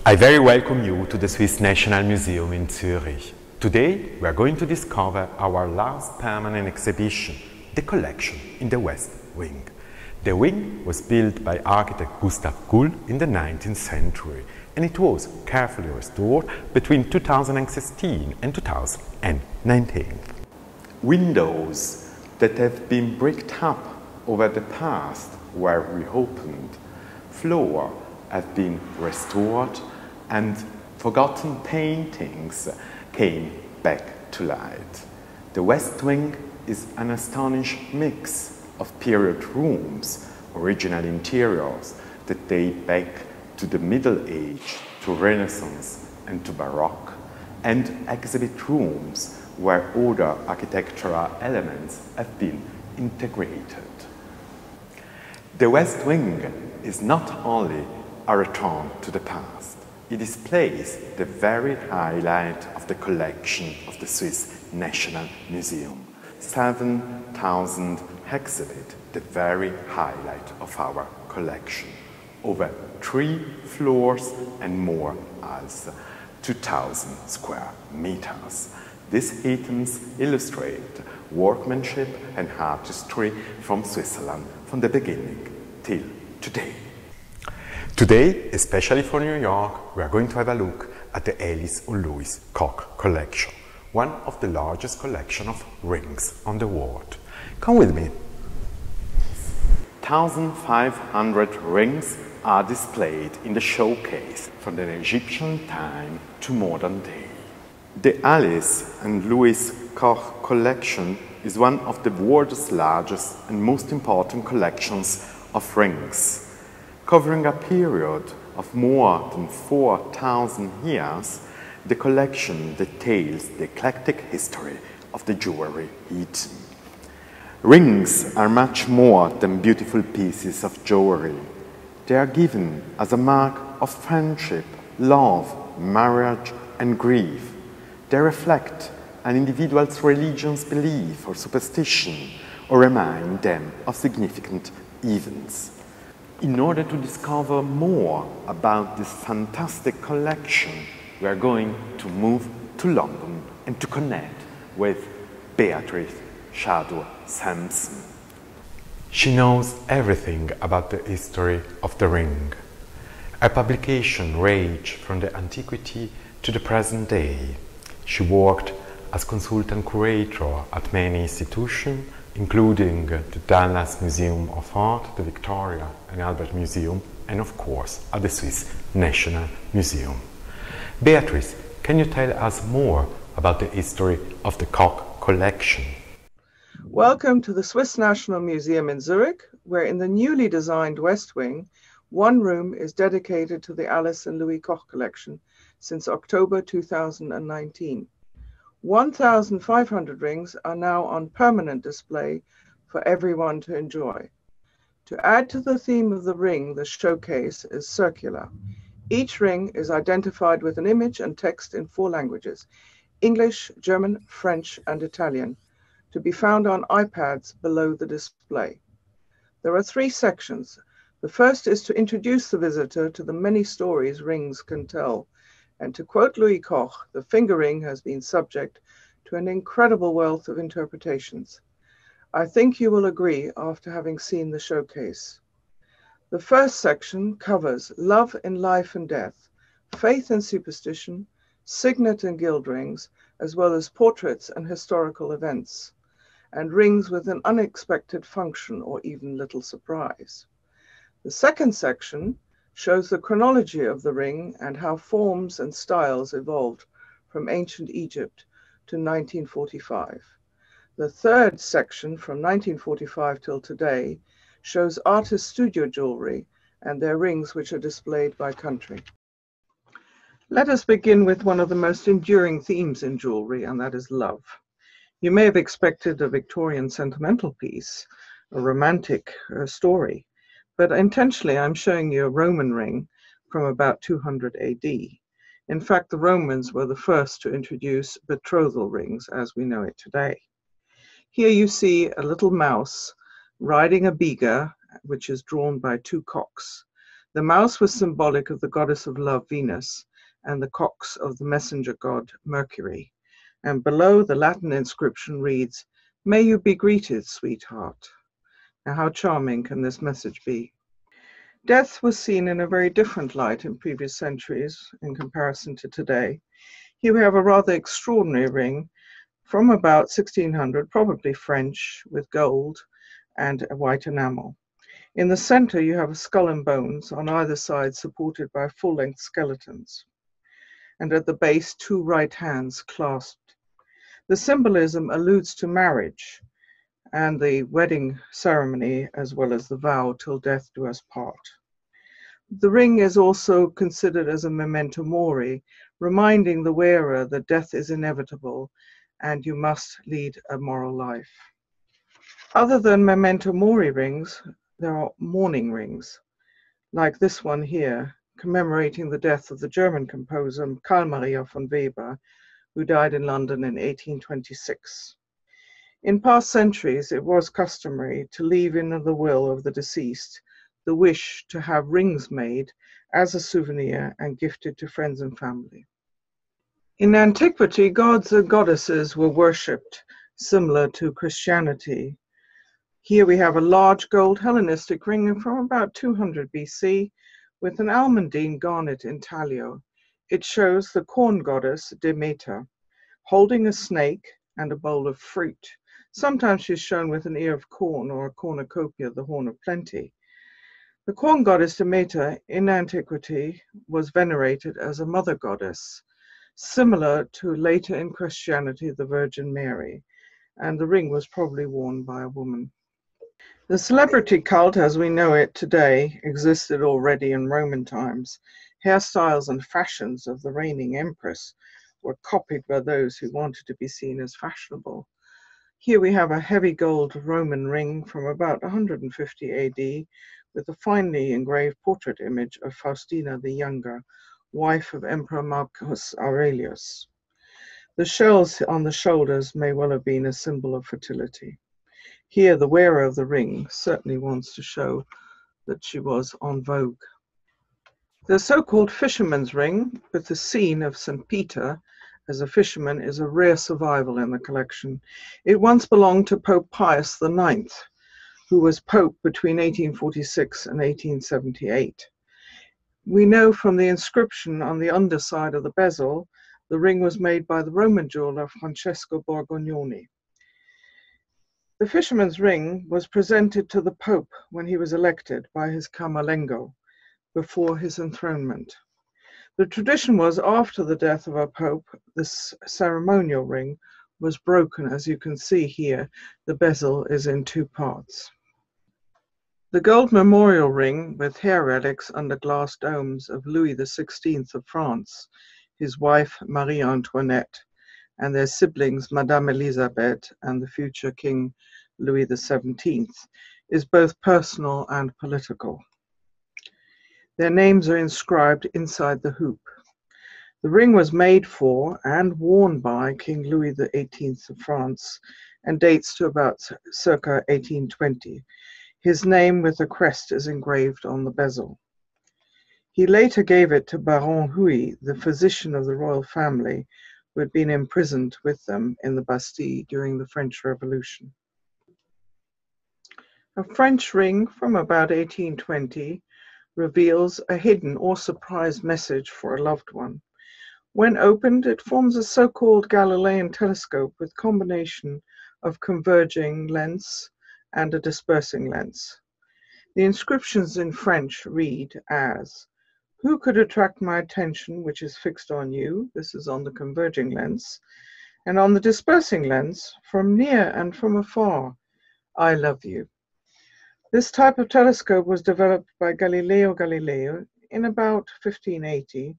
I very welcome you to the Swiss National Museum in Zurich. Today we are going to discover our last permanent exhibition, the collection in the West Wing. The wing was built by architect Gustav Gull in the 19th century and it was carefully restored between 2016 and 2019. Windows that have been bricked up over the past were reopened, floor have been restored and forgotten paintings came back to light. The West Wing is an astonishing mix of period rooms, original interiors that date back to the Middle Age, to Renaissance and to Baroque, and exhibit rooms where other architectural elements have been integrated. The West Wing is not only a return to the past, it displays the very highlight of the collection of the Swiss National Museum. 7,000 exhibits, the very highlight of our collection. Over 3 floors and more as 2,000 square meters. These items illustrate workmanship and artistry from Switzerland from the beginning till today. Today, especially for New York, we are going to have a look at the Alice or Louis Koch collection, one of the largest collections of rings on the world. Come with me. 1,500 rings are displayed in the showcase from the Egyptian time to modern day. The Alice and Louis Koch collection is one of the world's largest and most important collections of rings. Covering a period of more than 4,000 years, the collection details the eclectic history of the jewelry eaten. Rings are much more than beautiful pieces of jewelry. They are given as a mark of friendship, love, marriage, and grief. They reflect an individual's religion's belief or superstition, or remind them of significant events. In order to discover more about this fantastic collection, we are going to move to London and to connect with Beatrice Sampson. She knows everything about the history of the ring. Her publication ranged from the Antiquity to the present day. She worked as consultant curator at many institutions, including the Dallas Museum of Art, the Victoria and Albert Museum, and of course at the Swiss National Museum. Beatrice, can you tell us more about the history of the Koch collection? Welcome to the Swiss National Museum in Zurich, where in the newly designed West Wing, one room is dedicated to the Alice and Louis Koch collection since October 2019. 1,500 rings are now on permanent display for everyone to enjoy. To add to the theme of the ring, the showcase is circular. Each ring is identified with an image and text in 4 languages: English, German, French, and Italian, to be found on iPads below the display. There are 3 sections. The first is to introduce the visitor to the many stories rings can tell. And to quote Louis Koch, the finger ring has been subject to an incredible wealth of interpretations. I think you will agree after having seen the showcase. The first section covers love in life and death, faith and superstition, signet and guild rings, as well as portraits and historical events, and rings with an unexpected function or even little surprise. The second section shows the chronology of the ring and how forms and styles evolved from ancient Egypt to 1945. The third section, from 1945 till today, shows artist studio jewelry and their rings which are displayed by country. Let us begin with one of the most enduring themes in jewelry, and that is love. You may have expected a Victorian sentimental piece, a romantic story, but intentionally I'm showing you a Roman ring from about 200 AD. In fact, the Romans were the first to introduce betrothal rings as we know it today. Here you see a little mouse riding a beaver, which is drawn by 2 cocks. The mouse was symbolic of the goddess of love, Venus, and the cox of the messenger god, Mercury. And below, the Latin inscription reads, "May you be greeted, sweetheart." Now, how charming can this message be? Death was seen in a very different light in previous centuries in comparison to today. Here we have a rather extraordinary ring from about 1600, probably French, with gold and a white enamel. In the center, you have a skull and bones, on either side supported by full-length skeletons. And at the base, two right hands clasped. The symbolism alludes to marriage and the wedding ceremony, as well as the vow till death do us part. The ring is also considered as a memento mori, reminding the wearer that death is inevitable and you must lead a moral life. Other than memento mori rings, there are mourning rings, like this one here, commemorating the death of the German composer Carl Maria von Weber, who died in London in 1826. In past centuries, it was customary to leave in the will of the deceased the wish to have rings made as a souvenir and gifted to friends and family. In antiquity, gods and goddesses were worshipped, similar to Christianity. Here we have a large gold Hellenistic ring from about 200 BC with an almandine garnet intaglio. It shows the corn goddess Demeter holding a snake and a bowl of fruit. Sometimes she's shown with an ear of corn or a cornucopia, the horn of plenty. The corn goddess Demeter in antiquity was venerated as a mother goddess, similar to later in Christianity the Virgin Mary, and the ring was probably worn by a woman. The celebrity cult as we know it today existed already in Roman times. Hairstyles and fashions of the reigning empress were copied by those who wanted to be seen as fashionable. Here we have a heavy gold Roman ring from about 150 AD with a finely engraved portrait image of Faustina the Younger, wife of Emperor Marcus Aurelius. The shells on the shoulders may well have been a symbol of fertility. Here, the wearer of the ring certainly wants to show that she was en vogue. The so-called fisherman's ring, with the scene of St. Peter as a fisherman, is a rare survival in the collection. It once belonged to Pope Pius IX, who was Pope between 1846 and 1878. We know from the inscription on the underside of the bezel, the ring was made by the Roman jeweler Francesco Borgognoni. The fisherman's ring was presented to the Pope when he was elected by his camerlengo before his enthronement. The tradition was after the death of a Pope, this ceremonial ring was broken. As you can see here, the bezel is in two parts. The gold memorial ring with hair relics under glass domes of Louis XVI of France, his wife Marie Antoinette, and their siblings Madame Elisabeth and the future King Louis XVII, is both personal and political. Their names are inscribed inside the hoop. The ring was made for and worn by King Louis XVIII of France and dates to about circa 1820. His name with a crest is engraved on the bezel. He later gave it to Baron Huy, the physician of the royal family, who had been imprisoned with them in the Bastille during the French Revolution. A French ring from about 1820 reveals a hidden or surprise message for a loved one. When opened, it forms a so-called Galilean telescope with combination of converging lens and a dispersing lens. The inscriptions in French read as, "Who could attract my attention which is fixed on you?" This is on the converging lens. And on the dispersing lens, "From near and from afar, I love you." This type of telescope was developed by Galileo Galilei in about 1580,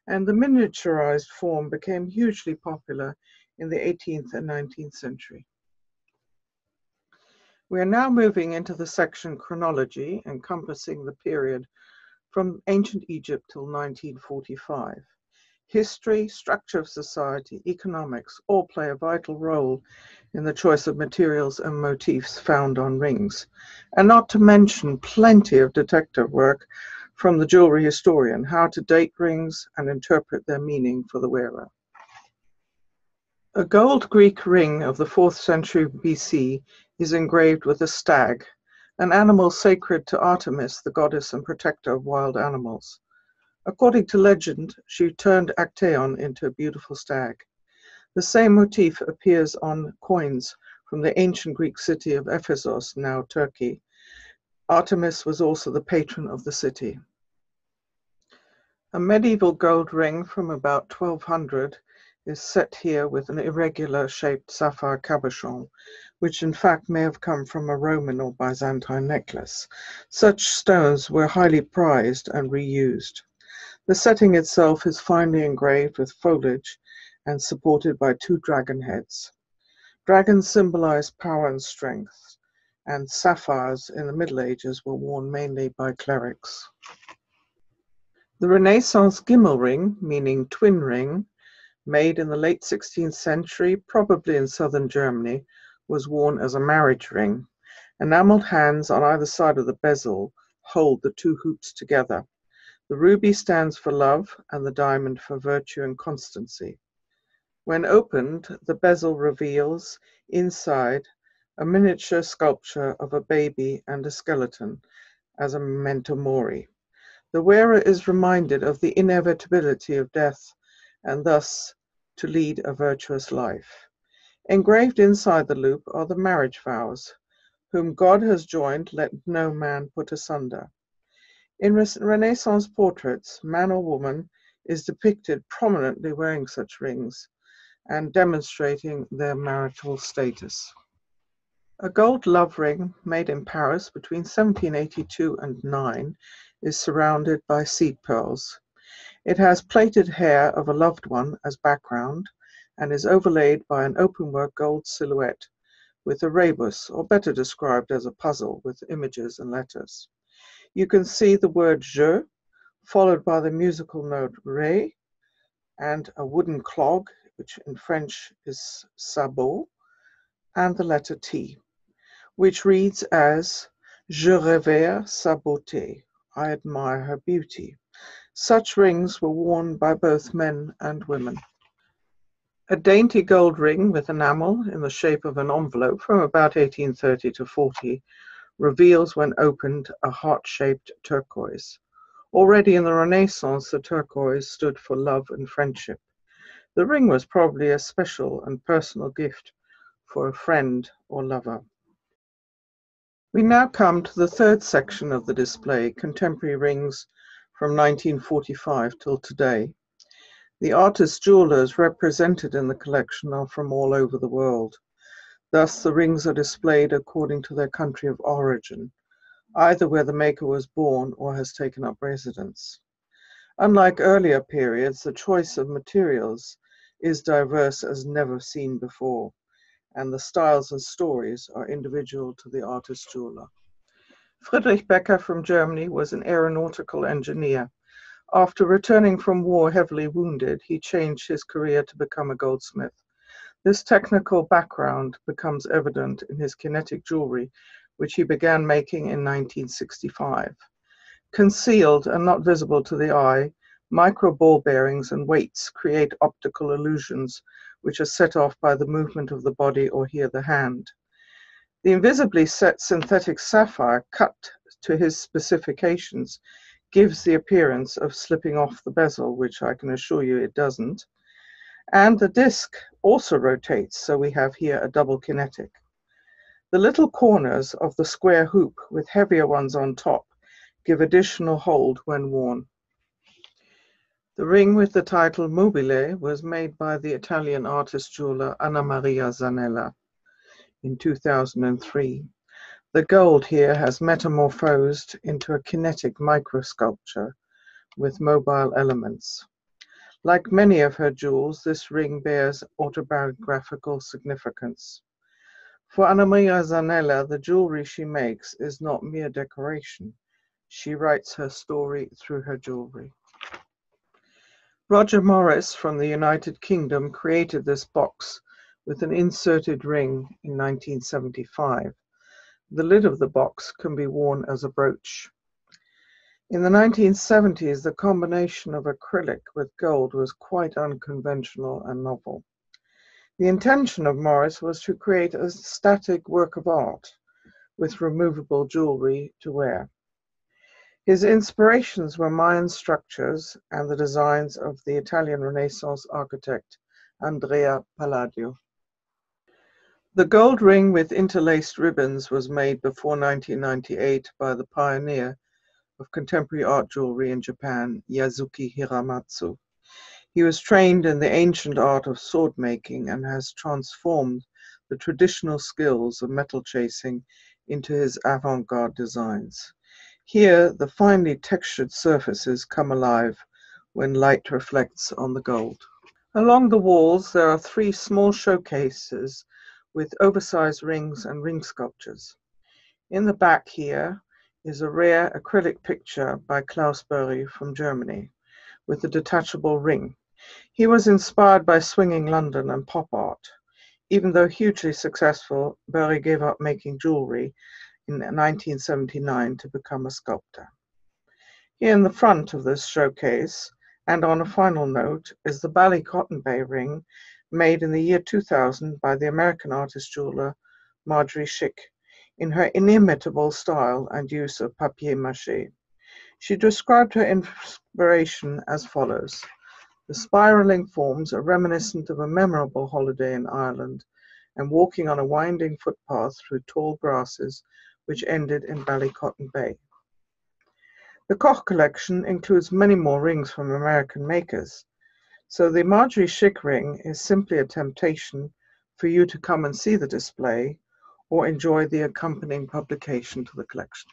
and the miniaturized form became hugely popular in the 18th and 19th century. We are now moving into the section chronology, encompassing the period from ancient Egypt till 1945. History, structure of society, economics all play a vital role in the choice of materials and motifs found on rings, and not to mention plenty of detective work from the jewelry historian, how to date rings and interpret their meaning for the wearer. A gold Greek ring of the 4th century BC is engraved with a stag, an animal sacred to Artemis, the goddess and protector of wild animals. According to legend, she turned Actaeon into a beautiful stag. The same motif appears on coins from the ancient Greek city of Ephesus, now Turkey. Artemis was also the patron of the city. A medieval gold ring from about 1200 is set here with an irregular shaped sapphire cabochon, which in fact may have come from a Roman or Byzantine necklace. Such stones were highly prized and reused. The setting itself is finely engraved with foliage and supported by 2 dragon heads. Dragons symbolize power and strength, and sapphires in the Middle Ages were worn mainly by clerics. The Renaissance Gimmel ring, meaning twin ring, made in the late 16th century, probably in southern Germany, was worn as a marriage ring. Enameled hands on either side of the bezel hold the 2 hoops together. The ruby stands for love and the diamond for virtue and constancy. When opened, the bezel reveals, inside, a miniature sculpture of a baby and a skeleton as a memento mori. The wearer is reminded of the inevitability of death and thus to lead a virtuous life. Engraved inside the loop are the marriage vows, whom God has joined, let no man put asunder. In Renaissance portraits, man or woman is depicted prominently wearing such rings and demonstrating their marital status. A gold love ring made in Paris between 1782 and 9 is surrounded by seed pearls. It has plaited hair of a loved one as background and is overlaid by an openwork gold silhouette with a rebus, or better described as a puzzle with images and letters. You can see the word je, followed by the musical note ré, and a wooden clog, which in French is sabot, and the letter T, which reads as Je revère sa beauté, I admire her beauty. Such rings were worn by both men and women. A dainty gold ring with enamel in the shape of an envelope from about 1830 to 40 reveals, when opened, a heart-shaped turquoise. Already in the Renaissance, the turquoise stood for love and friendship. The ring was probably a special and personal gift for a friend or lover. We now come to the 3rd section of the display, contemporary rings from 1945 till today. The artist jewelers represented in the collection are from all over the world. Thus, the rings are displayed according to their country of origin, either where the maker was born or has taken up residence. Unlike earlier periods, the choice of materials is diverse as never seen before, and the styles and stories are individual to the artist jeweler. Friedrich Becker from Germany was an aeronautical engineer. After returning from war heavily wounded, he changed his career to become a goldsmith. This technical background becomes evident in his kinetic jewelry, which he began making in 1965. Concealed and not visible to the eye, micro ball bearings and weights create optical illusions, which are set off by the movement of the body or here the hand. The invisibly set synthetic sapphire, cut to his specifications, gives the appearance of slipping off the bezel, which I can assure you it doesn't. And the disc also rotates, so we have here a double kinetic. The little corners of the square hoop with heavier ones on top give additional hold when worn. The ring with the title Mobile was made by the Italian artist jeweler Anna Maria Zanella in 2003. The gold here has metamorphosed into a kinetic microsculpture with mobile elements. Like many of her jewels, this ring bears autobiographical significance. For Anna Maria Zanella, the jewelry she makes is not mere decoration. She writes her story through her jewelry. Roger Morris from the United Kingdom created this box with an inserted ring in 1975. The lid of the box can be worn as a brooch. In the 1970s, the combination of acrylic with gold was quite unconventional and novel. The intention of Morris was to create a static work of art with removable jewelry to wear. His inspirations were Mayan structures and the designs of the Italian Renaissance architect Andrea Palladio. The gold ring with interlaced ribbons was made before 1998 by the pioneer of contemporary art jewelry in Japan, Yasuki Hiramatsu. He was trained in the ancient art of sword making and has transformed the traditional skills of metal chasing into his avant-garde designs. Here, the finely textured surfaces come alive when light reflects on the gold. Along the walls, there are 3 small showcases with oversized rings and ring sculptures. In the back here is a rare acrylic picture by Klaus Böhri from Germany with a detachable ring. He was inspired by swinging London and pop art. Even though hugely successful, Böhri gave up making jewelry in 1979 to become a sculptor. Here in the front of this showcase, and on a final note, is the Bali Cotton Bay ring made in the year 2000 by the American artist jeweler Marjorie Schick in her inimitable style and use of papier-mâché. She described her inspiration as follows. The spiraling forms are reminiscent of a memorable holiday in Ireland and walking on a winding footpath through tall grasses which ended in Ballycotton Bay. The Koch collection includes many more rings from American makers, so the Marjorie Schick ring is simply a temptation for you to come and see the display or enjoy the accompanying publication to the collection.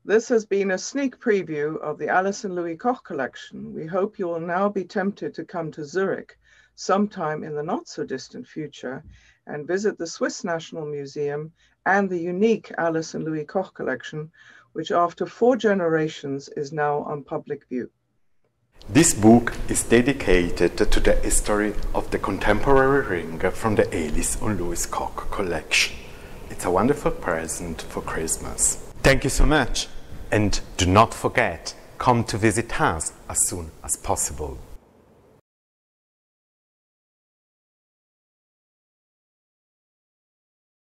This has been a sneak preview of the Alice and Louis Koch collection. We hope you will now be tempted to come to Zurich sometime in the not so distant future and visit the Swiss National Museum and the unique Alice and Louis Koch collection, which after 4 generations is now on public view. This book is dedicated to the history of the contemporary ring from the Alice and Louis Koch collection. It's a wonderful present for Christmas. Thank you so much, and do not forget, come to visit us as soon as possible.